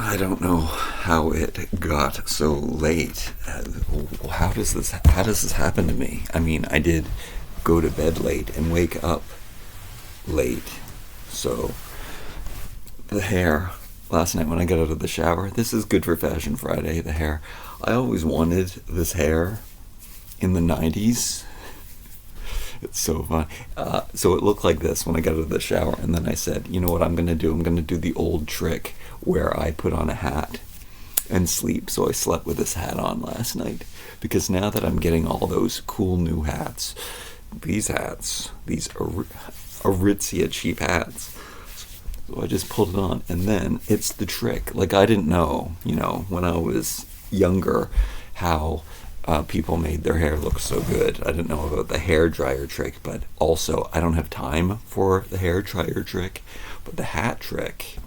I don't know how it got so late. How does this happen to me? I mean, I did go to bed late and wake up late. So the hair last night when I got out of the shower, this is good for Fashion Friday, the hair. I always wanted this hair in the 90s. It's so fun. So it looked like this when I got out of the shower, and then I said, you know what I'm going to do? I'm going to do the old trick where I put on a hat and sleep. So I slept with this hat on last night, because now that I'm getting all those cool new hats, these Aritzia cheap hats, so I just pulled it on, and then it's the trick. Like, I didn't know, when I was younger, how people made their hair look so good. I didn't know about the hair dryer trick, but also I don't have time for the hair dryer trick, but the hat trick,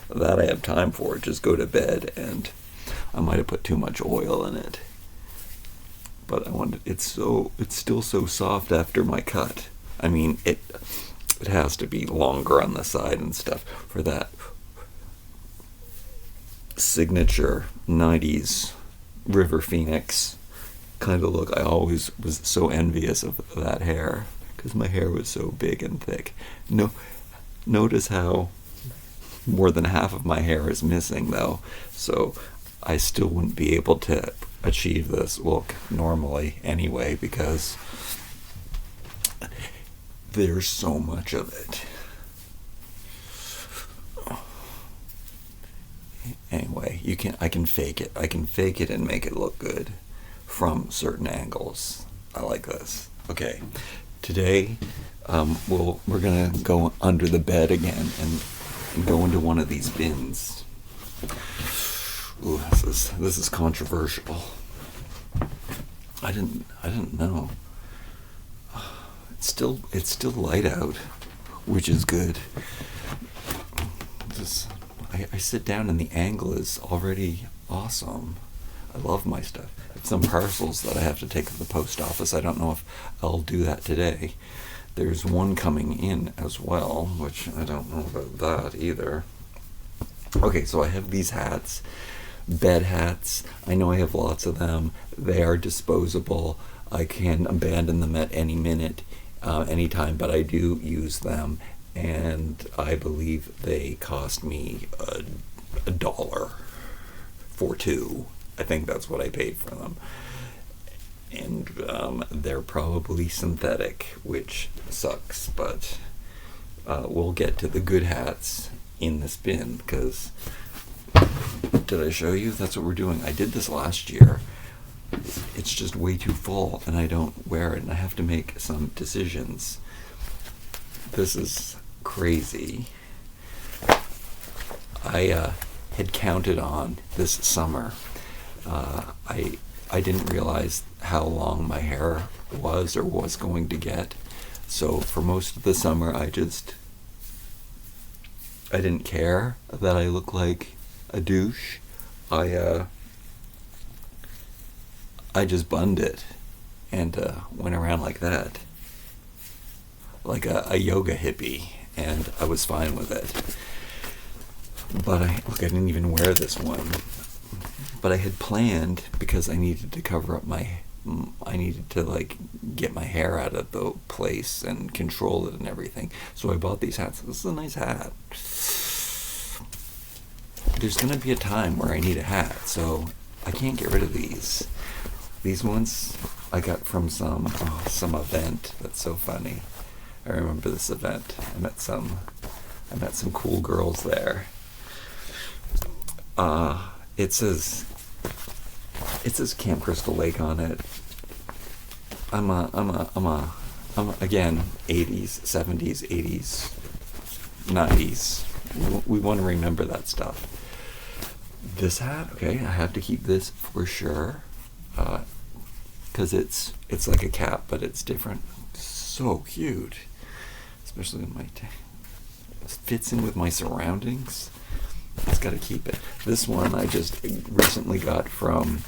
that I have time for. Just go to bed, and I might have put too much oil in it, but it's still so soft after my cut. I mean, it has to be longer on the side and stuff for that signature 90s River Phoenix kind of look. I always was so envious of that hair, because my hair was so big and thick. Notice how more than half of my hair is missing, though, so I still wouldn't be able to achieve this look normally anyway, because there's so much of it. Anyway, I can fake it. I can fake it and make it look good from certain angles. I like this. Okay, today we're gonna go under the bed again and go into one of these bins. Ooh, this is controversial. I didn't know. It's still light out, which is good. I sit down and the angle is already awesome. I love my stuff. I have some parcels that I have to take to the post office. I don't know if I'll do that today. There's one coming in as well, which I don't know about that either. Okay, so I have these hats, bed hats. I know I have lots of them. They are disposable. I can abandon them at any minute, anytime, but I do use them, and I believe they cost me $1 for two. I think that's what I paid for them. And they're probably synthetic, which sucks, but we'll get to the good hats in this bin, because did I show you? That's what we're doing. I did this last year. It's just way too full, and I don't wear it, and I have to make some decisions. This is crazy. I had counted on this summer. I didn't realize how long my hair was going to get. So for most of the summer, I didn't care that I look like a douche. I just bunned it and went around like that, like a yoga hippie, and I was fine with it. But I didn't even wear this one. But I had planned, because I needed to cover up I needed to get my hair out of the place and control it and everything. So I bought these hats. This is a nice hat. There's going to be a time where I need a hat, so I can't get rid of these. These ones I got from some event. That's so funny. I remember this event. I met some cool girls there. It says Camp Crystal Lake on it. I'm again 80s, 70s, 80s, 90s. We want to remember that stuff. This hat, okay, I have to keep this for sure, because it's like a cap, but it's different. So cute, especially in it fits in with my surroundings. It's got to keep it. This one I just recently got from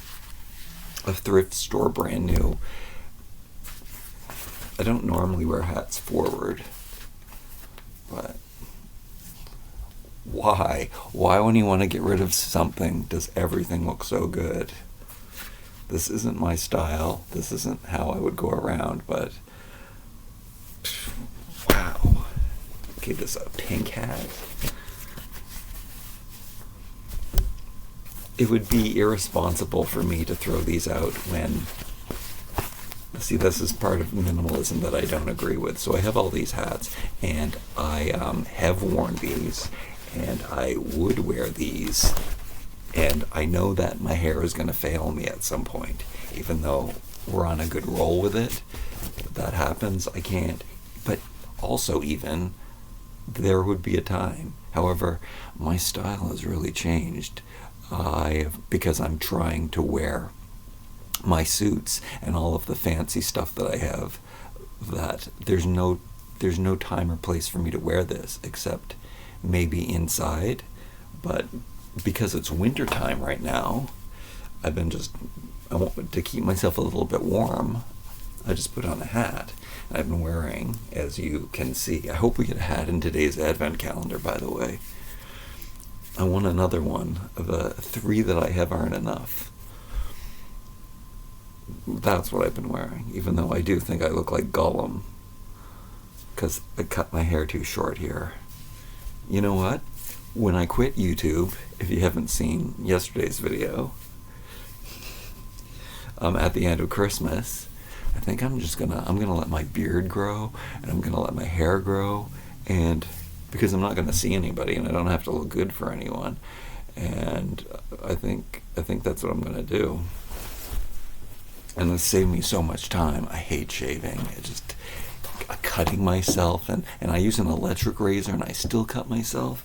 a thrift store, brand new. I don't normally wear hats forward, but Why? Why, when you want to get rid of something, does everything look so good? This isn't my style. This isn't how I would go around, but wow. Okay, this a pink hat. It would be irresponsible for me to throw these out when... See, this is part of minimalism that I don't agree with. So I have all these hats, and I have worn these, and I would wear these, and I know that my hair is going to fail me at some point, even though we're on a good roll with it. If that happens, I can't. But also, even, there would be a time. However, my style has really changed. Because I'm trying to wear my suits and all of the fancy stuff that I have, that there's no time or place for me to wear this except maybe inside. But because it's winter time right now, I want to keep myself a little bit warm. I just put on a hat. I've been wearing, as you can see, I hope we get a hat in today's advent calendar, by the way. I want another one. The 3 that I have aren't enough. That's what I've been wearing, even though I do think I look like Gollum, because I cut my hair too short here. You know what? When I quit YouTube, if you haven't seen yesterday's video, at the end of Christmas, I think I'm gonna let my beard grow, and I'm gonna let my hair grow, and because I'm not gonna see anybody, and I don't have to look good for anyone, and I think that's what I'm gonna do. And this saved me so much time. I hate shaving. Cutting myself, and I use an electric razor, and I still cut myself.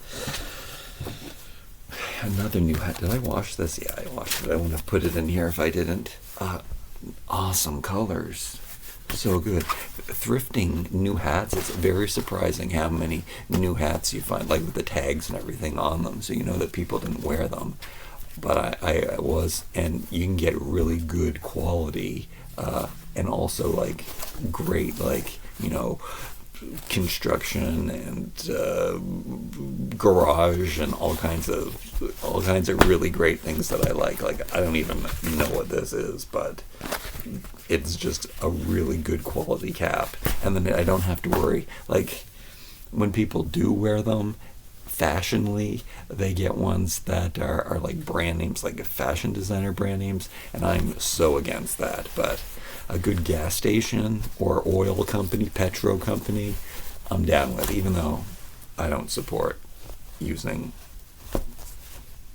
Another new hat. Did I wash this? Yeah, I washed it. I wouldn't have put it in here if I didn't. Awesome colors. So good. Thrifting new hats, it's very surprising how many new hats you find, like with the tags and everything on them, so you know that people didn't wear them. But I was, and you can get really good quality, and also like great, like, you know, construction and garage and all kinds of really great things that I like. Like, I don't even know what this is, but it's just a really good quality cap. And then I don't have to worry, like, when people do wear them fashionably, they get ones that are like brand names, like fashion designer brand names, and I'm so against that. But a good gas station or oil company, petro company, I'm down with, even though I don't support using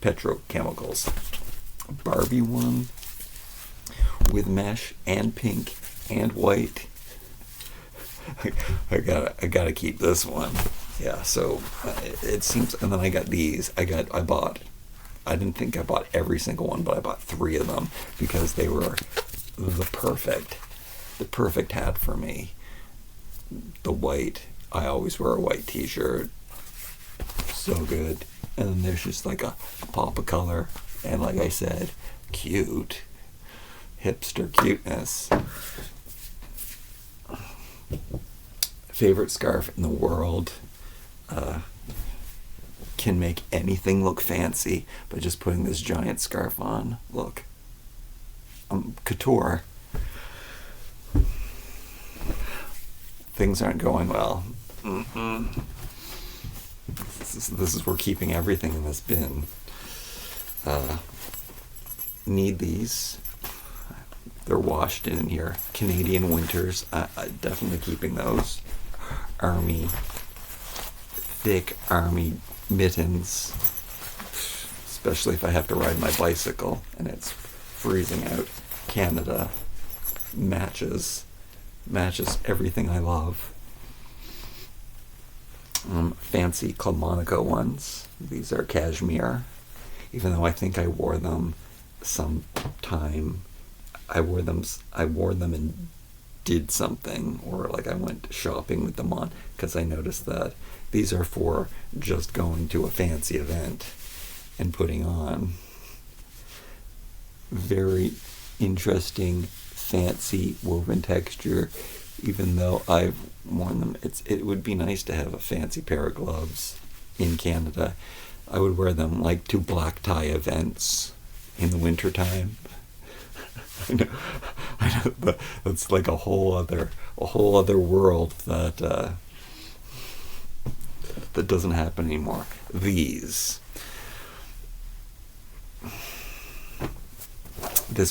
petrochemicals. Barbie one with mesh and pink and white. I gotta keep this one. Yeah, so it seems, and then I got these. I didn't think I bought every single one, but I bought 3 of them because they were the perfect hat for me. The white, I always wear a white t-shirt. So good. And then there's just like a pop of color, and like I said, cute. Hipster cuteness. Favorite scarf in the world. Can make anything look fancy by just putting this giant scarf on. Look. Couture. Things aren't going well. This is we're keeping everything in this bin. Need these. They're washed in here. Canadian winters. Definitely keeping those. Thick army mittens, especially if I have to ride my bicycle and it's freezing out. Canada matches everything I love. Fancy Club Monaco ones. These are cashmere, even though I think I wore them sometime. I wore them and did something, or like I went shopping with them on, because I noticed that these are for just going to a fancy event and putting on. Very interesting, fancy woven texture. Even though I've worn them, it would be nice to have a fancy pair of gloves. in Canada, I would wear them like to black tie events in the wintertime. I know, but it's like a whole other world that doesn't happen anymore. This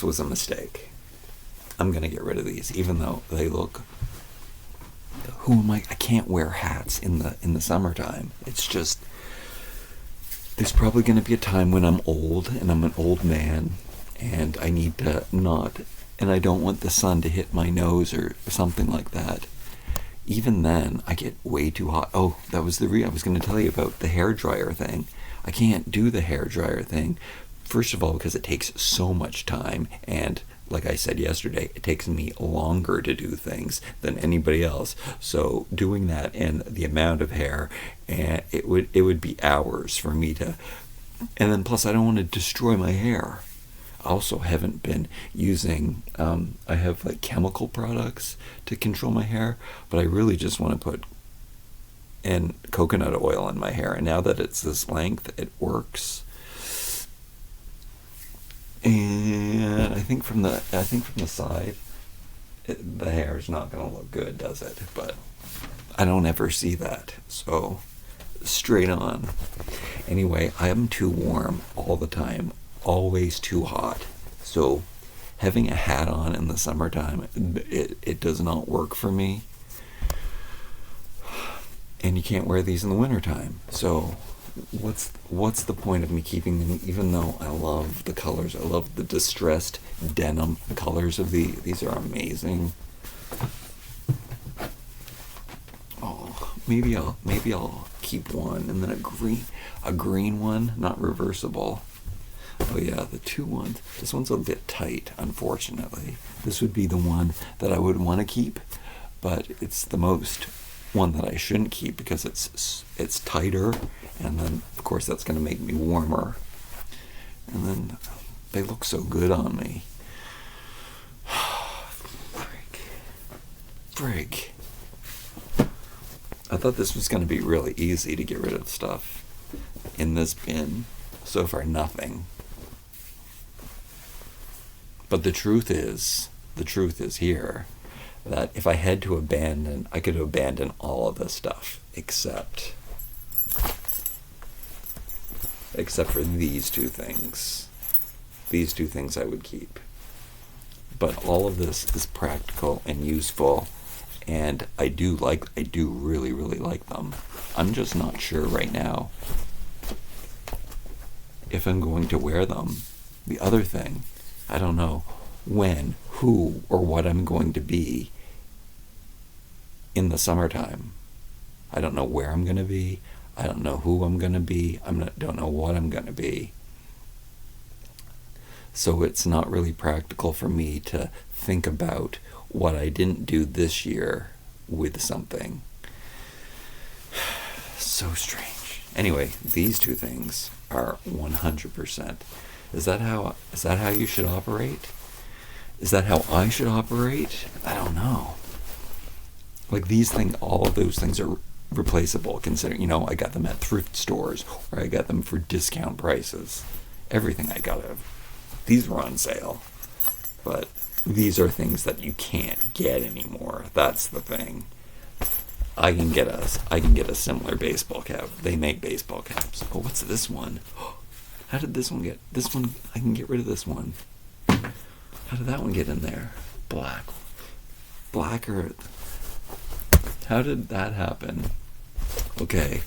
was a mistake. I'm gonna get rid of these, even though they look. Who am I? I can't wear hats in the summertime. It's just. There's probably going to be a time when I'm old and I'm an old man and I need to not, and I don't want the sun to hit my nose or something like that. Even then, I get way too hot. Oh, that was I was going to tell you about the hairdryer thing. I can't do the hairdryer thing. First of all, because it takes so much time, and like I said yesterday, it takes me longer to do things than anybody else. So doing that and the amount of hair, and it would be hours for me to, and then plus I don't want to destroy my hair. I also haven't been using, I have like chemical products to control my hair, but I really just want to put in coconut oil in my hair, and now that it's this length, it works. And I think from the side, the hair is not going to look good, does it? But I don't ever see that, so straight on. Anyway, I am too warm all the time, always too hot. So having a hat on in the summertime, it does not work for me. And you can't wear these in the wintertime. So what's the point of me keeping them, even though I love the colors? I love the distressed denim colors of these are amazing. Oh, maybe I'll keep one, and then a green one, not reversible. Oh yeah, the two ones. This one's a bit tight, unfortunately. This would be the one that I would want to keep, but it's the most one that I shouldn't keep because it's tighter, and then of course that's going to make me warmer. And then they look so good on me. Frig. I thought this was going to be really easy to get rid of stuff in this bin. So far, nothing. But the truth is here that if I had to abandon, I could abandon all of this stuff except for these two things. These two things I would keep. But all of this is practical and useful, and I do really, really like them. I'm just not sure right now if I'm going to wear them. The other thing, I don't know when, who, or what I'm going to be in the summertime. I don't know where I'm going to be. I don't know who I'm going to be. Don't know what I'm going to be. So it's not really practical for me to think about what I didn't do this year with something. So strange. Anyway, these two things are 100%. Is that how you should operate? Is that how I should operate? I don't know. Like these things, all of those things are replaceable, considering, I got them at thrift stores, or I got them for discount prices. Everything I got, these were on sale. But these are things that you can't get anymore. That's the thing. I can get a similar baseball cap. They make baseball caps. Oh, what's this one? How did this one get? This one, I can get rid of this one. How did that one get in there? Black Earth. How did that happen? Okay,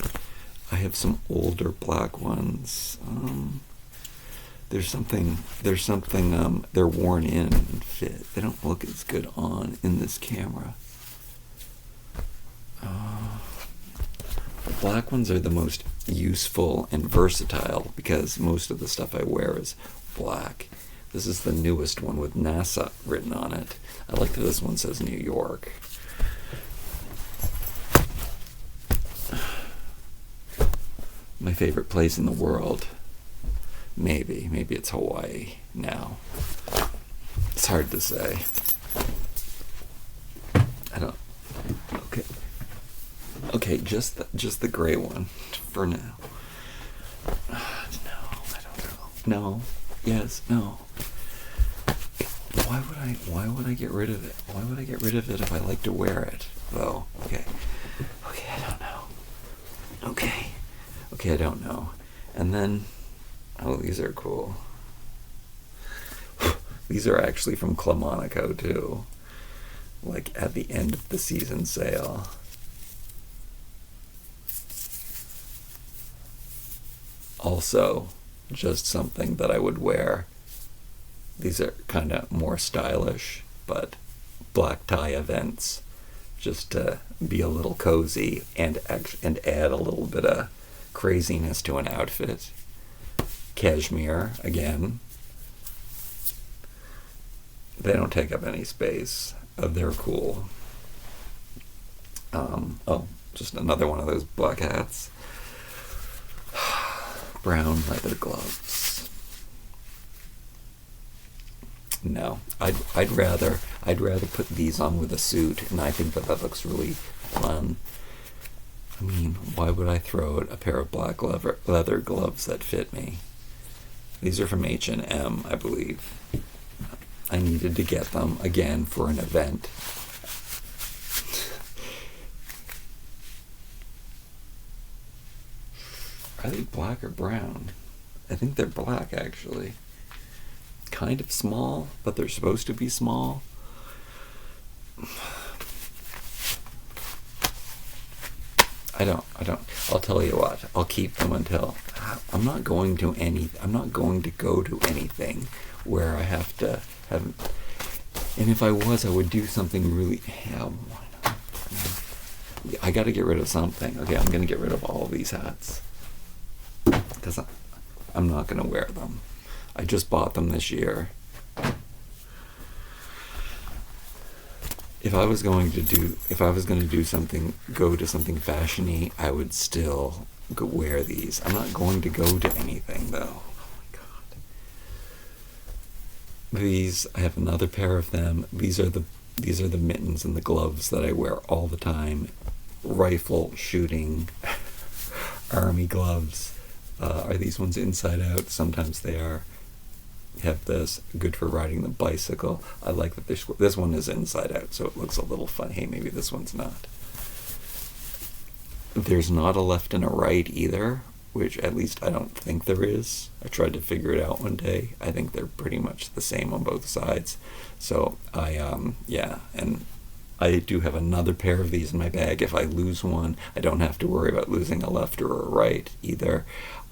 I have some older black ones. There's something, they're worn in and fit. They don't look as good in this camera. The black ones are the most useful and versatile because most of the stuff I wear is black. This is the newest one with NASA written on it. I like that this one says New York. My favorite place in the world. Maybe it's Hawaii now. It's hard to say. Okay, just the gray one for now. No, I don't know. No. Yes. No. Why would I get rid of it? Why would I get rid of it if I like to wear it, though? Okay, I don't know. Okay, I don't know. And then, oh, these are cool. These are actually from Monaco too. Like at the end of the season sale. Also, just something that I would wear. These are kind of more stylish, but black tie events, just to be a little cozy and add a little bit of craziness to an outfit. Cashmere, again. They don't take up any space. They're cool. Just another one of those black hats. Brown leather gloves. No, I'd rather put these on with a suit, and I think that looks really fun. I mean, why would I throw out a pair of black leather gloves that fit me? These are from H&M, I believe. I needed to get them again for an event. Are they black or brown? I think they're black, actually. Kind of small, but they're supposed to be small. I don't. I'll tell you what. I'll keep them until I'm not going to go to anything where I have to have. And if I was, I would do something really. Yeah, why not? I got to get rid of something. Okay, I'm gonna get rid of all of these hats because I'm not gonna wear them. I just bought them this year. If I was going to do something, go to something fashiony, I would still wear these. I'm not going to go to anything though. Oh my god. These, I have another pair of them. These are the mittens and the gloves that I wear all the time. Rifle shooting, army gloves. Are these ones inside out? Sometimes they are. Have this, good for riding the bicycle. I like that this one is inside out, so it looks a little fun. Hey, maybe this one's not. There's not a left and a right either, which at least I don't think there is. I tried to figure it out one day. I think they're pretty much the same on both sides. So and I do have another pair of these in my bag. If I lose one, I don't have to worry about losing a left or a right either.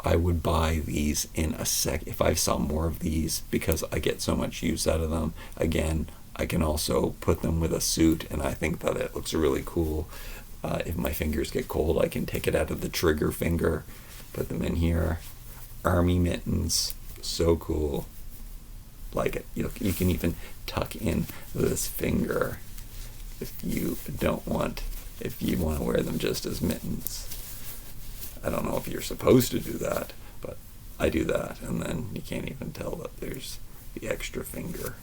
I would buy these in a sec if I saw more of these because I get so much use out of them. Again, I can also put them with a suit, and I think that it looks really cool. If my fingers get cold, I can take it out of the trigger finger, put them in here. Army mittens, so cool. Like it. You can even tuck in this finger if you want to wear them just as mittens. I don't know if you're supposed to do that, but I do that, and then you can't even tell that there's the extra finger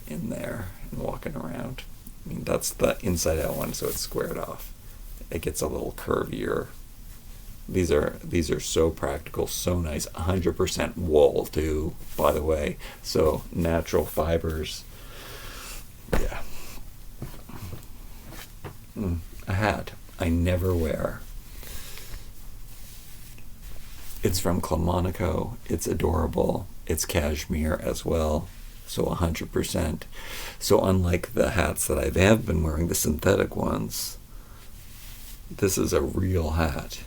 in there and walking around. I mean, that's the inside out one, so it's squared off. It gets a little curvier. These are so practical, so nice. 100% wool too, by the way. So natural fibers. Yeah. A hat I never wear. It's from Monaco. It's adorable. It's cashmere as well. So 100%. So unlike the hats that I have been wearing, the synthetic ones, this is a real hat.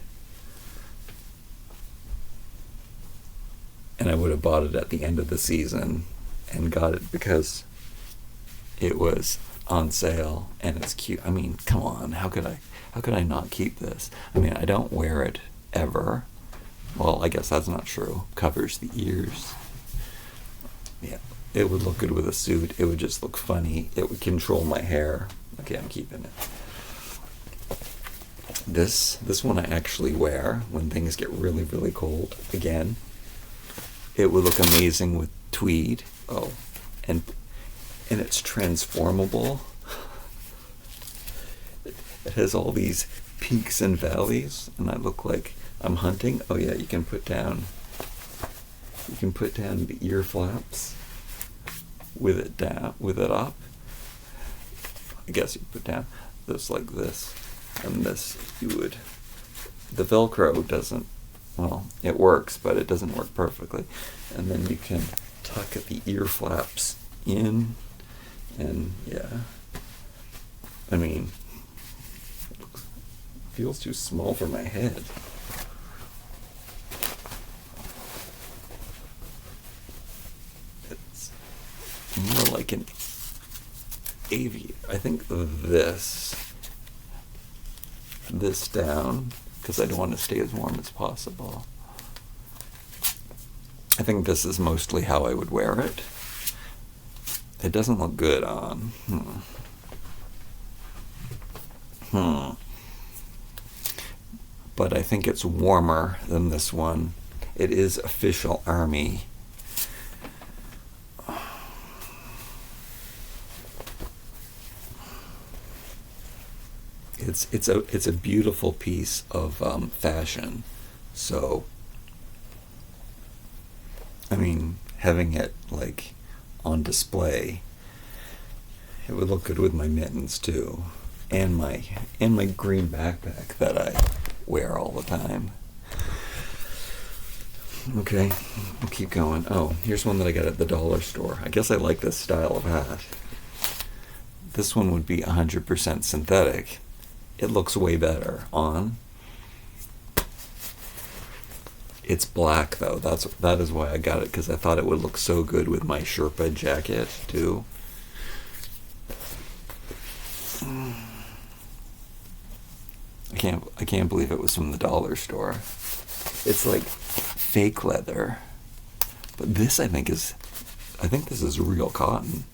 And I would have bought it at the end of the season and got it because it was on sale and it's cute. I mean, come on, how could I not keep this? I mean, I don't wear it ever. Well, I guess that's not true. Covers the ears. Yeah, it would look good with a suit. It would just look funny. It would control my hair. Okay, I'm keeping it. This one I actually wear when things get really, really cold. Again, it would look amazing with tweed. Oh, and it's transformable. It has all these peaks and valleys, and I look like I'm hunting. Oh yeah, you can put down the ear flaps with it up. I guess you put down this like this, and this the Velcro doesn't, well, it works, but it doesn't work perfectly. And then you can tuck the ear flaps in, and yeah, I mean, it feels too small for my head. It's more like an I think this down, because I don't want to stay as warm as possible. I think this is mostly how I would wear it. It doesn't look good on. But I think it's warmer than this one. It is official army. It's a beautiful piece of fashion. So, I mean, having it like on display, it would look good with my mittens too, and my green backpack that I wear all the time. Okay, we'll keep going. Oh, here's one that I got at the dollar store. I guess I like this style of hat. This one would be 100% synthetic. It looks way better on. It's black though. That is why I got it, because I thought it would look so good with my Sherpa jacket too. I can't believe it was from the dollar store. It's like fake leather, but this I think this is real cotton.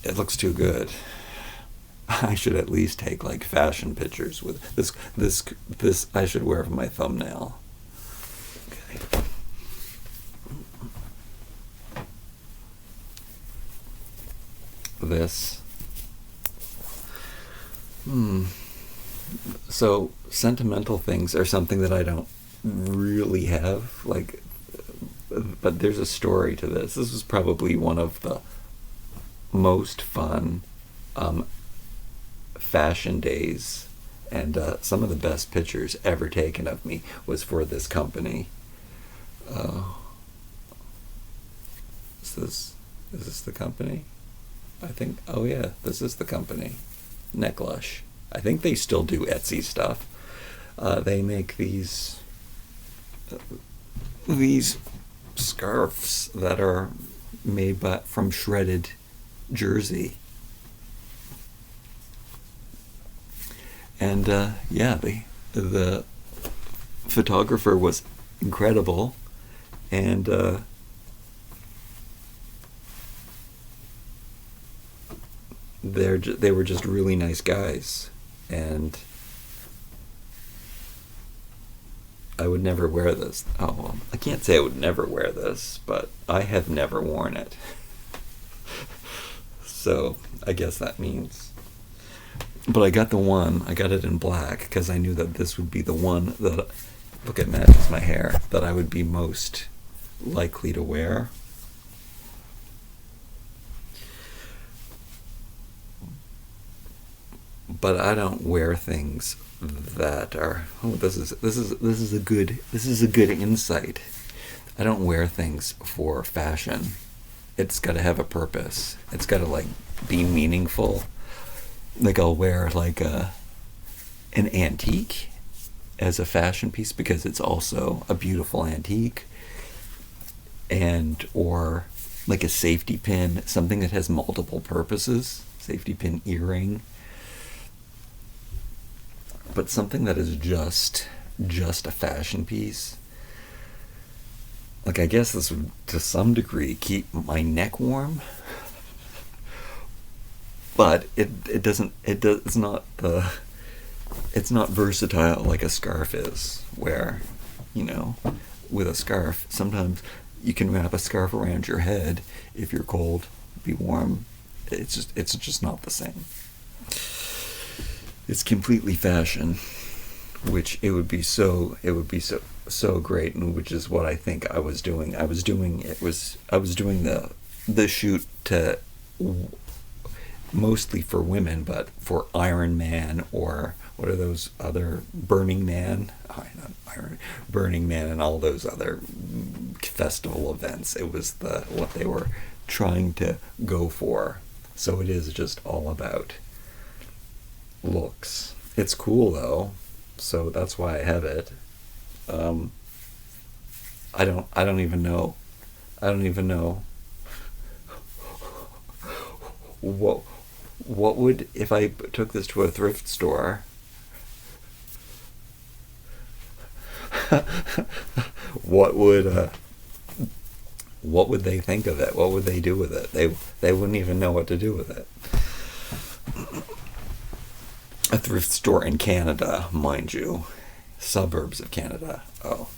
It looks too good. I should at least take like fashion pictures with this. I should wear for my thumbnail. Okay. This. So sentimental things are something that I don't really have, like, but there's a story to this. This was probably one of the most fun fashion days, and some of the best pictures ever taken of me was for this company. Is this the company? I think, oh yeah, this is the company. Necklush. I think they still do Etsy stuff. They make these scarves that are made from shredded jersey. And yeah, the photographer was incredible, and they were just really nice guys, and I would never wear this. Oh, well, I can't say I would never wear this, but I have never worn it. So I guess that means. But I got it in black, because I knew that this would be the one that, look at matches my hair, that I would be most likely to wear. But I don't wear things that are, this is a good insight. I don't wear things for fashion. It's got to have a purpose. It's got to like be meaningful. Like I'll wear like an antique as a fashion piece because it's also a beautiful antique, and or like a safety pin, something that has multiple purposes, safety pin earring. But something that is just a fashion piece. Like, I guess this would, to some degree, keep my neck warm. But it's not versatile like a scarf is, where, with a scarf, sometimes you can wrap a scarf around your head if you're cold, be warm, it's just not the same. It's completely fashion, which it would be so great, and which is what I think I was doing. I was doing the shoot to mostly for women, but for Iron Man, or what are those other Burning Man? Oh, not Iron, Burning Man, and all those other festival events. It was what they were trying to go for. So it is just all about looks. It's cool though, so that's why I have it. I don't even know what would, if I took this to a thrift store, what would they think of it? What would they do with it? They wouldn't even know what to do with it. A thrift store in Canada, mind you, suburbs of Canada. Oh,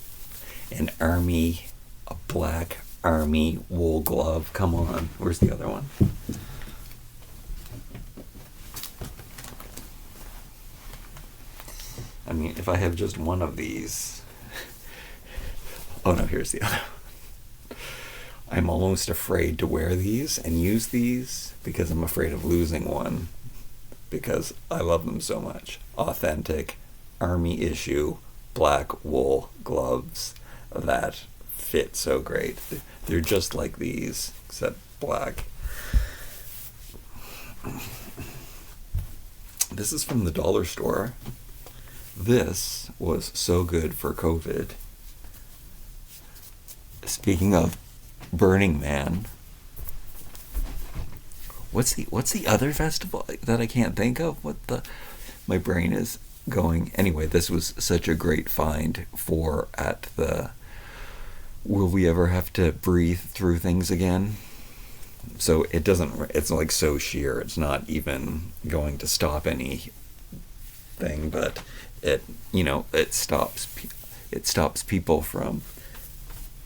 a black army wool glove. Come on, where's the other one? I mean, if I have just one of these. Oh no, here's the other one. I'm almost afraid to wear these and use these because I'm afraid of losing one, because I love them so much. Authentic army issue black wool gloves that fit so great. They're just like these, except black. This is from the dollar store. This was so good for COVID. Speaking of Burning Man, what's the other festival that I can't think of? My brain is going. Anyway, this was such a great find at the Will We Ever Have to Breathe Through Things Again? So it's like so sheer, it's not even going to stop anything, but it stops people from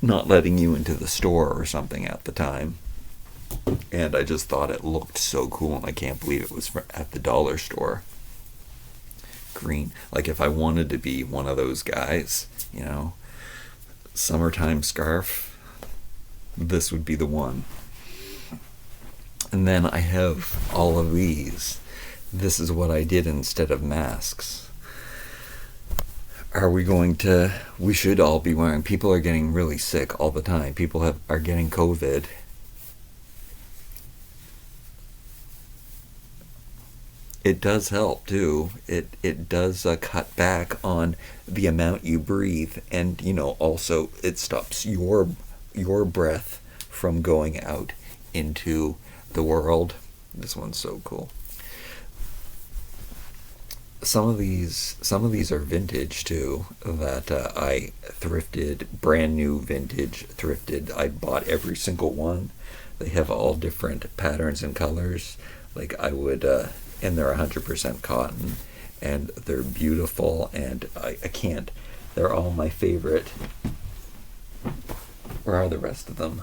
not letting you into the store or something at the time. And I just thought it looked so cool, and I can't believe it was at the dollar store. Green. Like, if I wanted to be one of those guys, summertime scarf, this would be the one. And then I have all of these. This is what I did instead of masks. We should all be wearing, people are getting really sick all the time. People are getting COVID. It does help too. It does cut back on the amount you breathe, and also it stops your breath from going out into the world. This one's so cool. Some of these are vintage too, that I thrifted, brand new vintage thrifted. I bought every single one. They have all different patterns and colors. Like I would, and they're 100% cotton, and they're beautiful, and I can't, they're all my favorite. Where are the rest of them?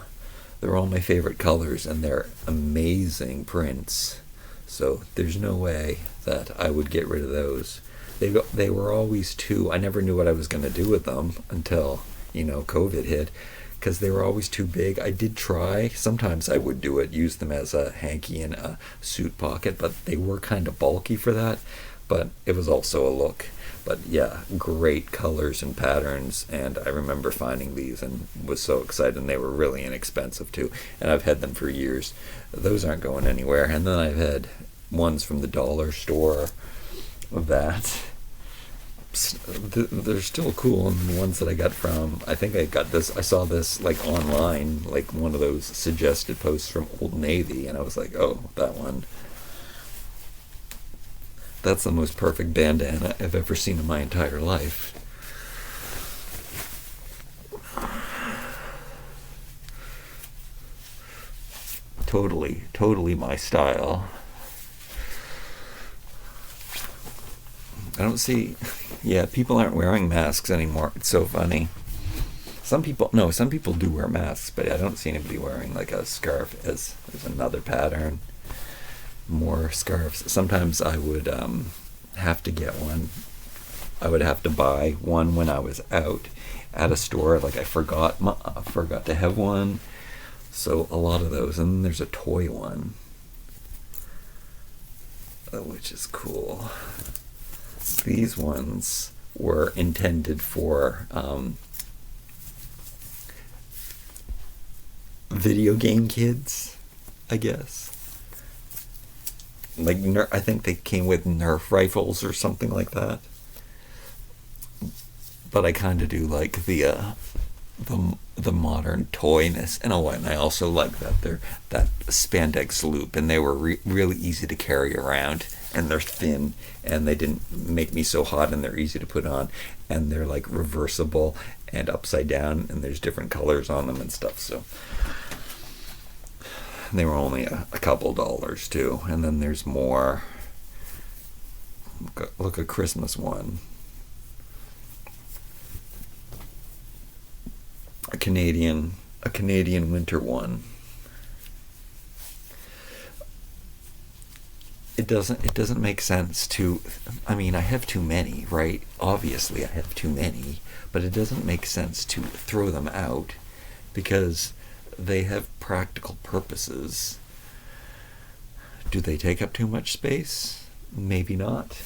They're all my favorite colors, and they're amazing prints. So there's no way that I would get rid of those. They were always I never knew what I was going to do with them until, COVID hit, because they were always too big. I did try. Sometimes I would do it, use them as a hanky in a suit pocket, but they were kind of bulky for that. But it was also a look. But yeah, great colors and patterns, and I remember finding these and was so excited, and they were really inexpensive too, and I've had them for years. Those aren't going anywhere. And then I've had ones from the dollar store that they're still cool, and the ones that I got from, I saw this like online, like one of those suggested posts from Old Navy, and I was like, oh, that one. That's the most perfect bandana I've ever seen in my entire life. Totally my style. I don't see, people aren't wearing masks anymore. It's so funny. Some people do wear masks, but I don't see anybody wearing like a scarf as another pattern. more scarves. Sometimes I would have to get one. I would have to buy one when I was out at a store. Like I forgot to have one. So a lot of those. And then there's a toy one, which is cool. These ones were intended for video game kids, I guess. Like I think they came with Nerf rifles or something like that. But I kind of do like the modern toyness and and I also like that spandex loop, and they were really easy to carry around, and they're thin, and they didn't make me so hot, and they're easy to put on, and they're like reversible and upside down, and there's different colors on them and stuff. So they were only a couple dollars too. And then there's more. Look, a Christmas one. A Canadian winter one. It doesn't make sense to, I mean, I have too many, right? Obviously I have too many, but it doesn't make sense to throw them out because they have practical purposes. Do they take up too much space? Maybe not.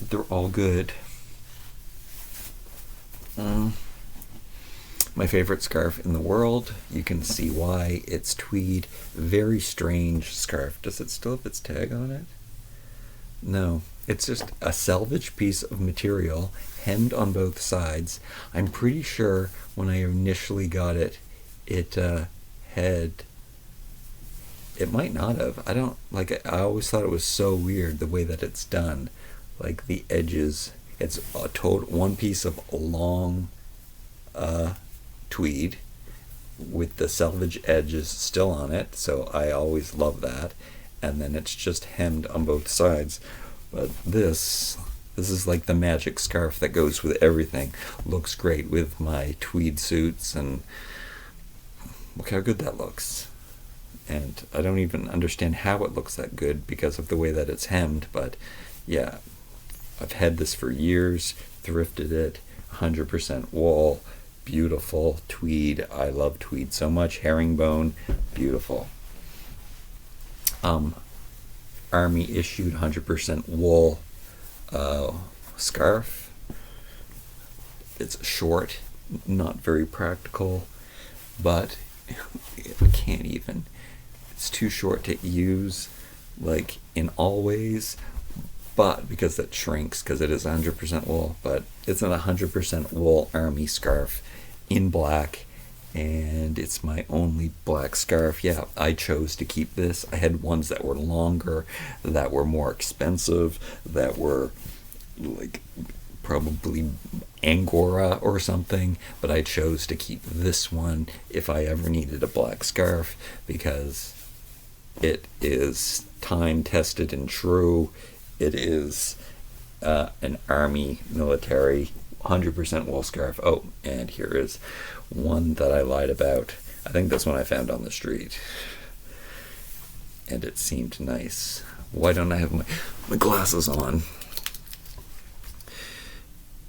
They're all good. My favorite scarf in the world. You can see why. It's tweed. Very strange scarf. Does it still have its tag on it? No. It's just a salvage piece of material, hemmed on both sides. I'm pretty sure when I initially got it, it might not have. I always thought it was so weird the way that it's done. Like the edges, it's a total one piece of long tweed with the selvage edges still on it, so I always love that. And then it's just hemmed on both sides. But this is like the magic scarf that goes with everything. Looks great with my tweed suits, and look how good that looks. And I don't even understand how it looks that good because of the way that it's hemmed, but yeah, I've had this for years, thrifted it, 100% wool, beautiful tweed. I love tweed so much. Herringbone, beautiful. Army issued 100% wool scarf. It's short, not very practical, but I can't even. It's too short to use, like in all ways, but because it shrinks, because it is 100% wool, but it's an 100% wool army scarf in black, and it's my only black scarf. Yeah, I chose to keep this. I had ones that were longer, that were more expensive, that were like probably Angora or something, but I chose to keep this one if I ever needed a black scarf because it is time tested and true. It is an army military 100% wool scarf. Oh, and here is one that I lied about. I think this one I found on the street, and it seemed nice. Why don't I have my glasses on?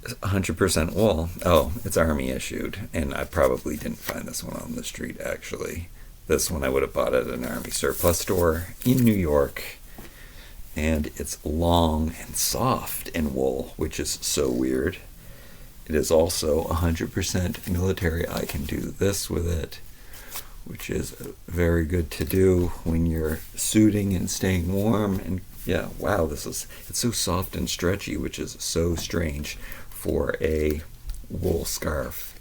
100% wool. Oh, it's army issued, and I probably didn't find this one on the street, actually. This one I would have bought at an army surplus store in New York, and it's long and soft in wool, which is so weird. It is also 100% military. I can do this with it, which is very good to do when you're suiting and staying warm. And yeah, wow, it's so soft and stretchy, which is so strange for a wool scarf.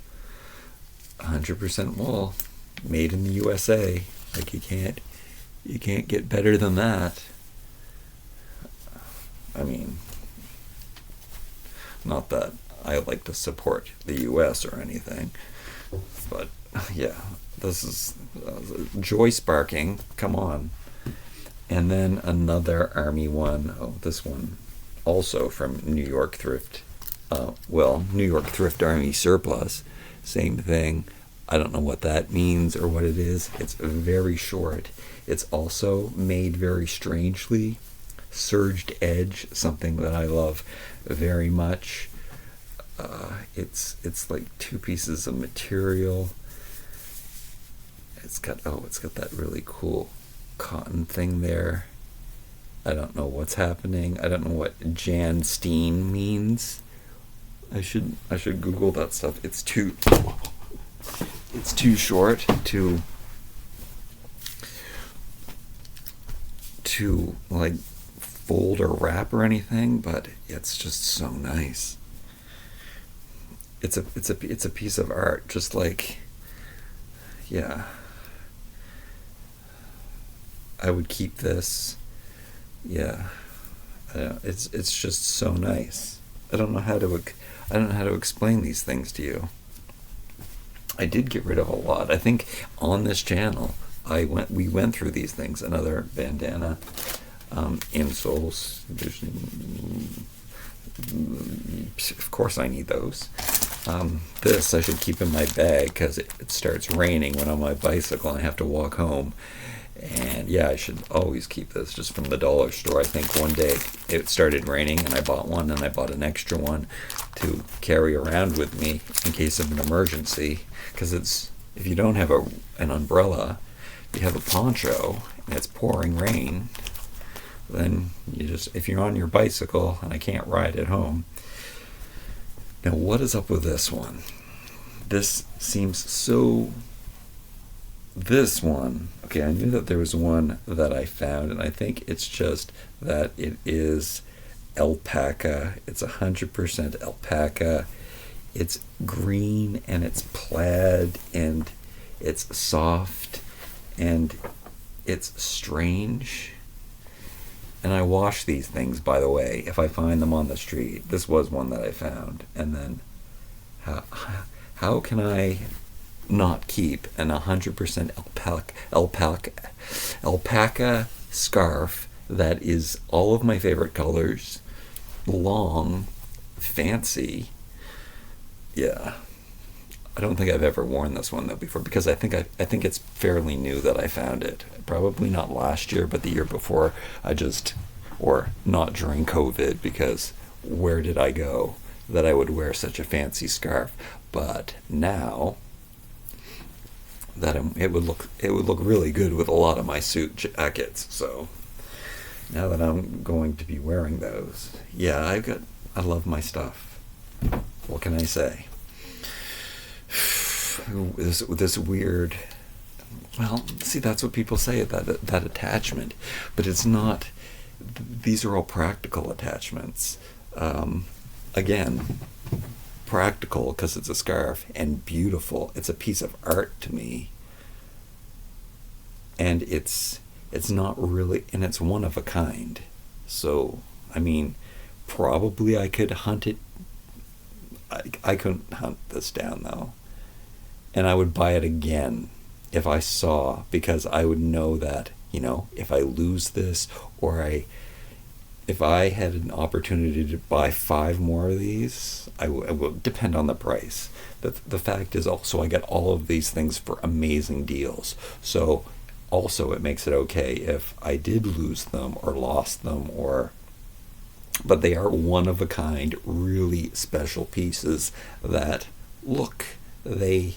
100% wool, made in the USA. Like you can't get better than that. I mean, not that I like to support the US or anything, but yeah, this is joy sparking. Come on. And then another army one. Oh, this one also from New York Thrift. New York Thrift Army Surplus. Same thing. I don't know what that means or what it is. It's very short. It's also made very strangely. Surged edge, something that I love very much. It's like two pieces of material. It's got that really cool cotton thing there. I don't know what's happening. I don't know what Jan Steen means. I should Google that stuff. It's too short to like fold or wrap or anything, but it's just so nice. It's a piece of art, just like, yeah. I would keep this. Yeah, it's just so nice. I don't know how to explain these things to you. I did get rid of a lot. I think on this channel, we went through these things. Another bandana, insoles. Of course, I need those. This I should keep in my bag because it starts raining when I'm on my bicycle and I have to walk home. And yeah, I should always keep this, just from the dollar store. I think one day it started raining and I bought one, and I bought an extra one to carry around with me in case of an emergency. Because if you don't have an umbrella, you have a poncho and it's pouring rain, then if you're on your bicycle and I can't ride at home. Now, what is up with this one? This seems so... This one, okay, I knew that there was one that I found, and I think it's just that it is alpaca. It's 100% alpaca. It's green, and it's plaid, and it's soft, and it's strange. And I wash these things, by the way, if I find them on the street. This was one that I found. And then, how can I not keep an 100% alpaca scarf that is all of my favorite colors, long, fancy? Yeah, I don't think I've ever worn this one though before, because I think it's fairly new that I found it. Probably not last year, but the year before. Or not during COVID, because where did I go that I would wear such a fancy scarf? But now that it would look really good with a lot of my suit jackets. So now that I'm going to be wearing those, yeah, I love my stuff. What can I say? This weird, well, see, that's what people say, that attachment, but it's not. These are all practical attachments. Again, practical because it's a scarf, and beautiful. It's a piece of art to me, and it's not really, and it's one of a kind. So I mean, probably I could hunt it. I couldn't hunt this down though, and I would buy it again if I saw, because I would know that, if I lose this, or if I had an opportunity to buy 5 more of these, I will depend on the price. The fact is also I get all of these things for amazing deals. So also it makes it okay if I did lose them or lost them, but they are one of a kind, really special pieces that they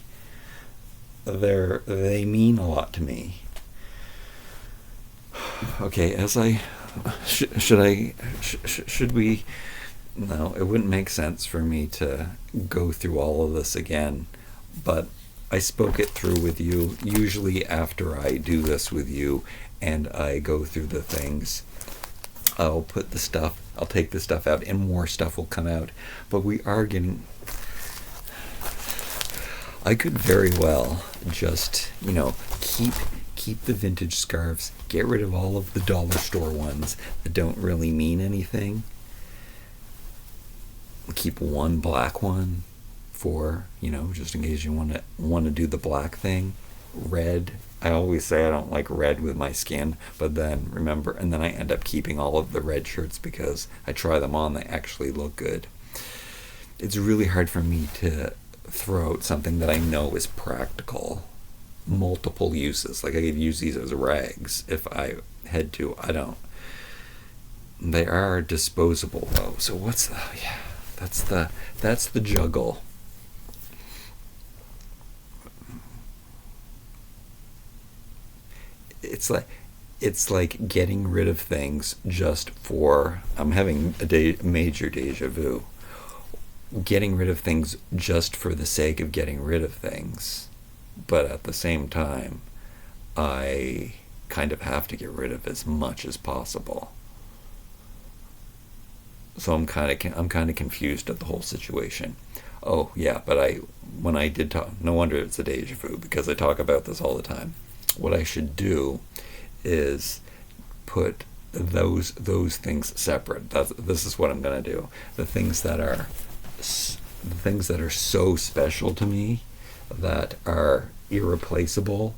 mean a lot to me. Okay, should we? No, it wouldn't make sense for me to go through all of this again, but I spoke it through with you. Usually after I do this with you and I go through the things, I'll take the stuff out and more stuff will come out. But I could very well just, keep the vintage scarves, get rid of all of the dollar store ones that don't really mean anything. Keep one black one for, just in case you want to do the black thing. Red. I always say I don't like red with my skin, but then I end up keeping all of the red shirts because I try them on, they actually look good. It's really hard for me to throw out something that I know is practical, multiple uses. Like I could use these as rags if I had to. I don't. They are disposable though. So what's the? Yeah, that's the juggle. It's like getting rid of things just for. I'm having a major deja vu. Getting rid of things just for the sake of getting rid of things, but at the same time, I kind of have to get rid of as much as possible. So I'm kind of confused at the whole situation. Oh yeah, but when I did talk, no wonder it's a deja vu because I talk about this all the time. What I should do is put those things separate. This is what I'm gonna do. The things that are so special to me, that are irreplaceable,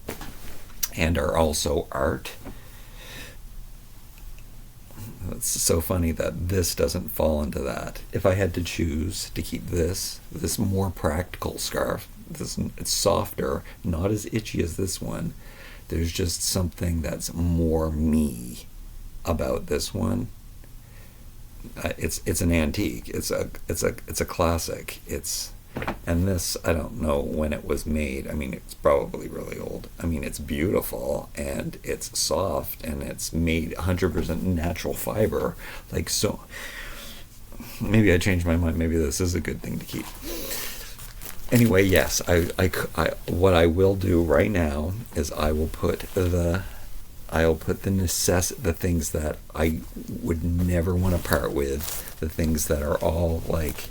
and are also art. It's so funny that this doesn't fall into that. If I had to choose to keep this more practical scarf, it's softer, not as itchy as this one. There's just something that's more me about this one. It's an antique. It's a classic. And this, I don't know when it was made. I mean, it's probably really old. I mean, it's beautiful and it's soft and it's made 100% natural fiber. Like, so maybe I changed my mind. Maybe this is a good thing to keep. Anyway, yes, I what I will do right now is I will put the things that I would never want to part with, the things that are all like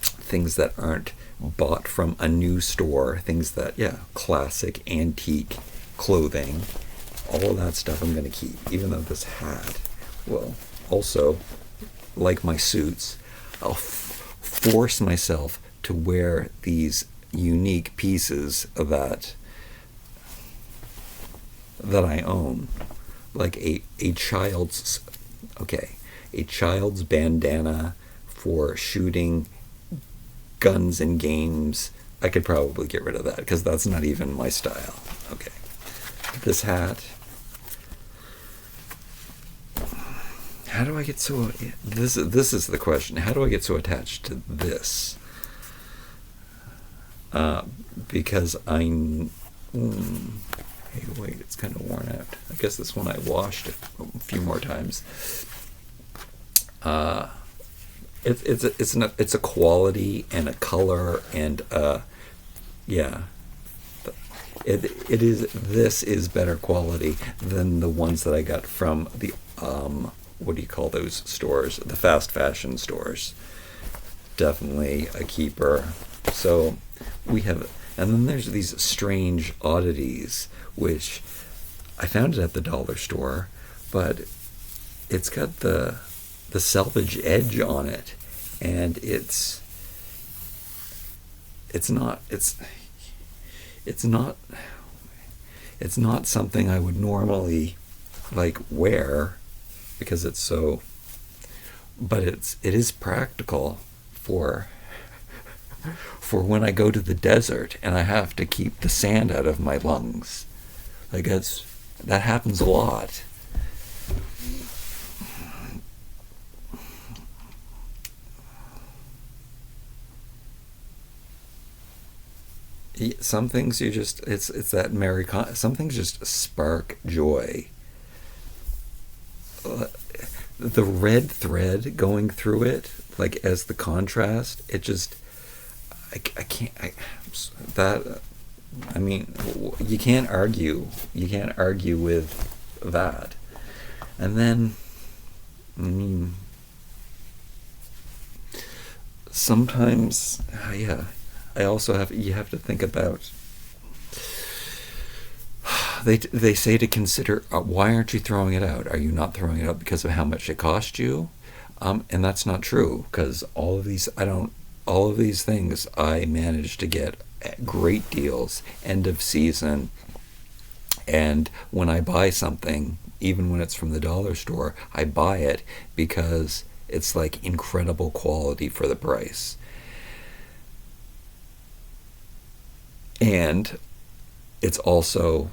things that aren't bought from a new store, things that, classic antique clothing, all of that stuff I'm going to keep, even though this hat will also, like my suits, I'll force myself to wear these unique pieces that I own, like a child's bandana for shooting guns and games. I could probably get rid of that because that's not even my style. Okay, this hat. How do I get so? This is the question. How do I get so attached to this? Because hey, wait, it's kind of worn out. I guess this one I washed a few more times. It's a quality and a color and this is better quality than the ones that I got from the what do you call those stores? The fast fashion stores. Definitely a keeper. So we have, and then there's these strange oddities, which I found it at the dollar store, but it's got the selvage edge on it, and it's not something I would normally like wear because it's so, but it is practical for when I go to the desert and I have to keep the sand out of my lungs. Like that happens a lot. Some things you just, it's that some things just spark joy. The red thread going through it, like as the contrast, it just, I mean, you can't argue with that. And then, I mean, sometimes, I also you have to think about, they say to consider, why aren't you throwing it out? Are you not throwing it out because of how much it cost you? And that's not true, because all of these things I managed to get at great deals, end of season. And when I buy something, even when it's from the dollar store, I buy it because it's like incredible quality for the price. And it's also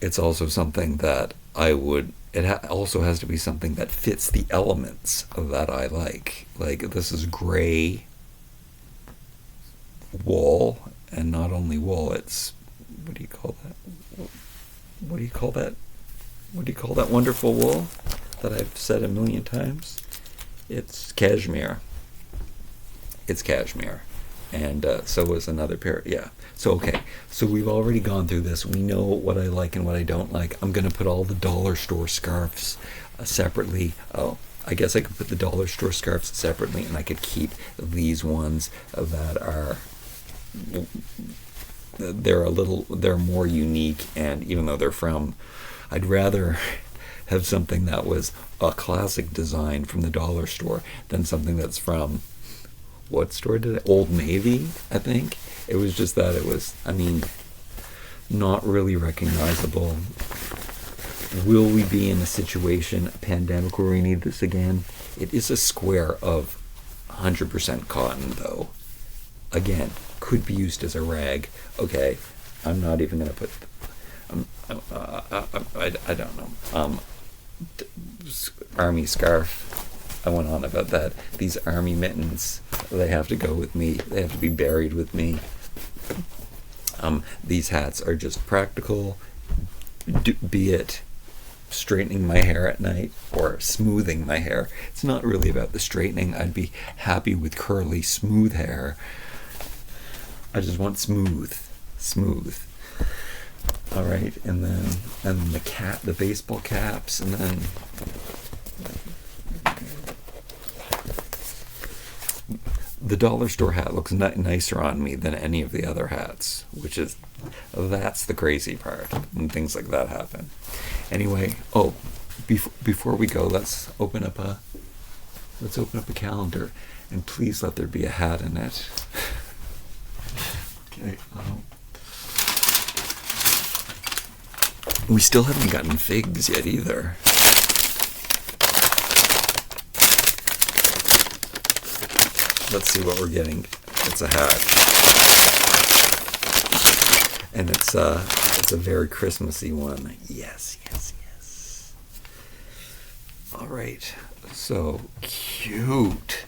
something that also has to be something that fits the elements that I like. Like, this is gray wool, and not only wool, it's, what do you call that? What do you call that? What do you call that wonderful wool that I've said a million times? It's cashmere. It's cashmere. And so was another pair. Yeah. So, okay. So we've already gone through this. We know what I like and what I don't like. I'm going to put all the dollar store scarves separately. Oh, I guess I could put the dollar store scarves separately, and I could keep these ones that are, they're more unique, and even though they're from, I'd rather have something that was a classic design from the dollar store than something that's from, what store did it? Old Navy, I think. It was just that it was, not really recognizable. Will we be in a situation, a pandemic, where we need this again? It is a square of 100% cotton, though. Again, could be used as a rag. Okay, I'm not even going to put, I don't know. Army scarf. I went on about that. These army mittens, they have to go with me. They have to be buried with me. These hats are just practical, be it straightening my hair at night or smoothing my hair. It's not really about the straightening. I'd be happy with curly, smooth hair. I just want smooth. All right, and then the baseball caps, and then the dollar store hat looks nicer on me than any of the other hats, that's the crazy part when things like that happen. Anyway, before we go, let's open up a calendar, and please let there be a hat in it. Okay. We still haven't gotten figs yet either. Let's see what we're getting. It's a hat, and it's a very Christmassy one. Yes. All right, so cute.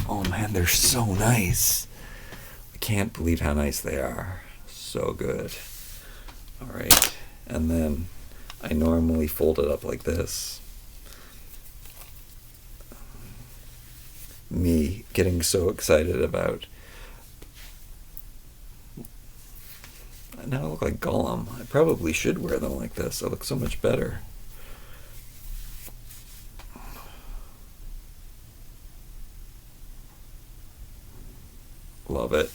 Oh man, they're so nice. I can't believe how nice they are. So good. All right, and then I normally fold it up like this. Me getting so excited about, now I look like Gollum. I probably should wear them like this. I look so much better. Love it.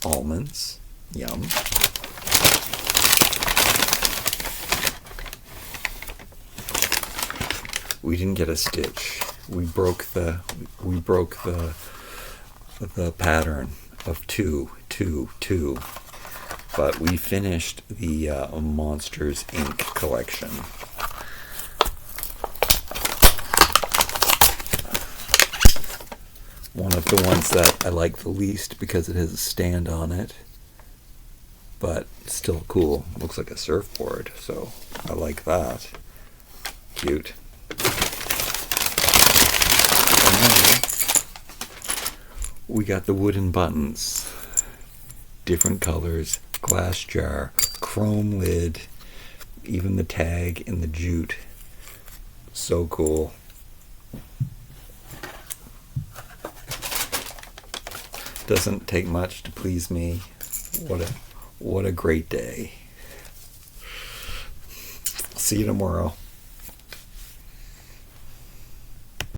Almonds. Yum. We didn't get a stitch. We broke the pattern of 2, 2, 2. But we finished the Monsters Inc. collection. One of the ones that I like the least because it has a stand on it, but still cool. Looks like a surfboard, so I like that. Cute. And then we got the wooden buttons. Different colors, glass jar, chrome lid, even the tag in the jute. So cool. Doesn't take much to please me. What a great day. See you tomorrow.